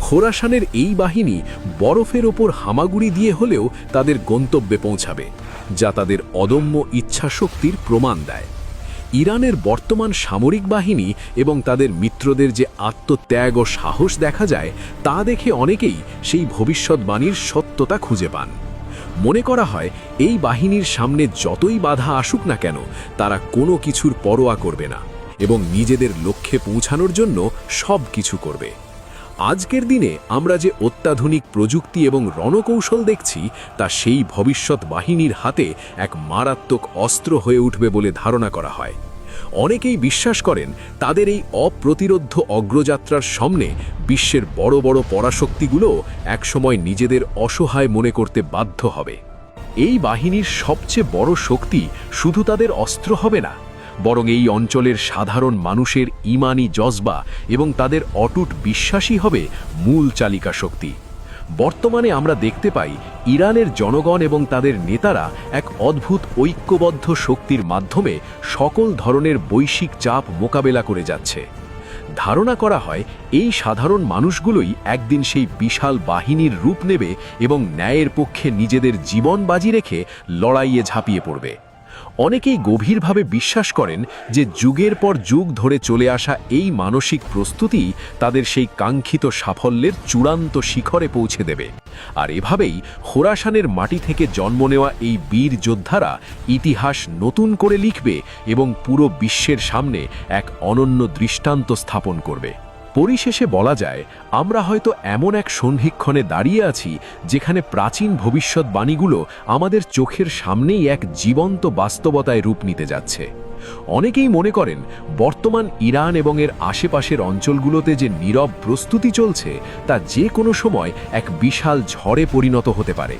খোরাসানের এই বাহিনী বরফের ওপর হামাগুড়ি দিয়ে হলেও তাদের গন্তব্যে পৌঁছাবে, যা তাদের অদম্য ইচ্ছাশক্তির প্রমাণ দেয়। ইরানের বর্তমান সামরিক বাহিনী এবং তাদের মিত্রদের যে আত্মত্যাগ ও সাহস দেখা যায়, তা দেখে অনেকেই সেই ভবিষ্যৎবাণীর সত্যতা খুঁজে পান। মনে করা হয় এই বাহিনীর সামনে যতই বাধা আসুক না কেন, তারা কোনো কিছুর পরোয়া করবে না এবং নিজেদের লক্ষ্যে পৌঁছানোর জন্য সব কিছু করবে। আজকের দিনে আমরা যে অত্যাধুনিক প্রযুক্তি এবং রণকৌশল দেখছি, তা সেই ভবিষ্যৎ বাহিনীর হাতে এক মারাত্মক অস্ত্র হয়ে উঠবে বলে ধারণা করা হয়। অনেকেই বিশ্বাস করেন তাদের এই অপ্রতিরোধ্য অগ্রযাত্রার সামনে বিশ্বের বড় বড় পরাশক্তিগুলো একসময় নিজেদের অসহায় মনে করতে বাধ্য হবে। এই বাহিনীর সবচেয়ে বড় শক্তি শুধু তাদের অস্ত্র হবে না, বরং এই অঞ্চলের সাধারণ মানুষের ঈমানি জজবা এবং তাদের অটুট বিশ্বাসই হবে মূল চালিকা শক্তি। বর্তমানে আমরা দেখতে পাই ইরানের জনগণ এবং তাদের নেতারা এক অদ্ভুত ঐক্যবদ্ধ শক্তির মাধ্যমে সকল ধরনের বৈশ্বিক চাপ মোকাবেলা করে যাচ্ছে। ধারণা করা হয় এই সাধারণ মানুষগুলোই একদিন সেই বিশাল বাহিনীর রূপ নেবে এবং ন্যায়ের পক্ষে নিজেদের জীবন বাজি রেখে লড়াইয়ে ঝাঁপিয়ে পড়বে। অনেকেই গভীরভাবে বিশ্বাস করেন যে যুগের পর যুগ ধরে চলে আসা এই মানসিক প্রস্তুতি তাদের সেই কাঙ্ক্ষিত সাফল্যের চূড়ান্ত শিখরে পৌঁছে দেবে। আর এভাবেই খোরাসানের মাটি থেকে জন্ম নেওয়া এই বীর যোদ্ধারা ইতিহাস নতুন করে লিখবে এবং পুরো বিশ্বের সামনে এক অনন্য দৃষ্টান্ত স্থাপন করবে। পরিশেষে বলা যায়, আমরা হয়তো এমন এক সন্ধিক্ষণে দাঁড়িয়ে আছি যেখানে প্রাচীন ভবিষ্যৎবাণীগুলো আমাদের চোখের সামনেই এক জীবন্ত বাস্তবতায় রূপ নিতে যাচ্ছে। অনেকেই মনে করেন বর্তমান ইরান এবং এর আশেপাশের অঞ্চলগুলোতে যে নীরব প্রস্তুতি চলছে, তা যে কোনো সময় এক বিশাল ঝড়ে পরিণত হতে পারে।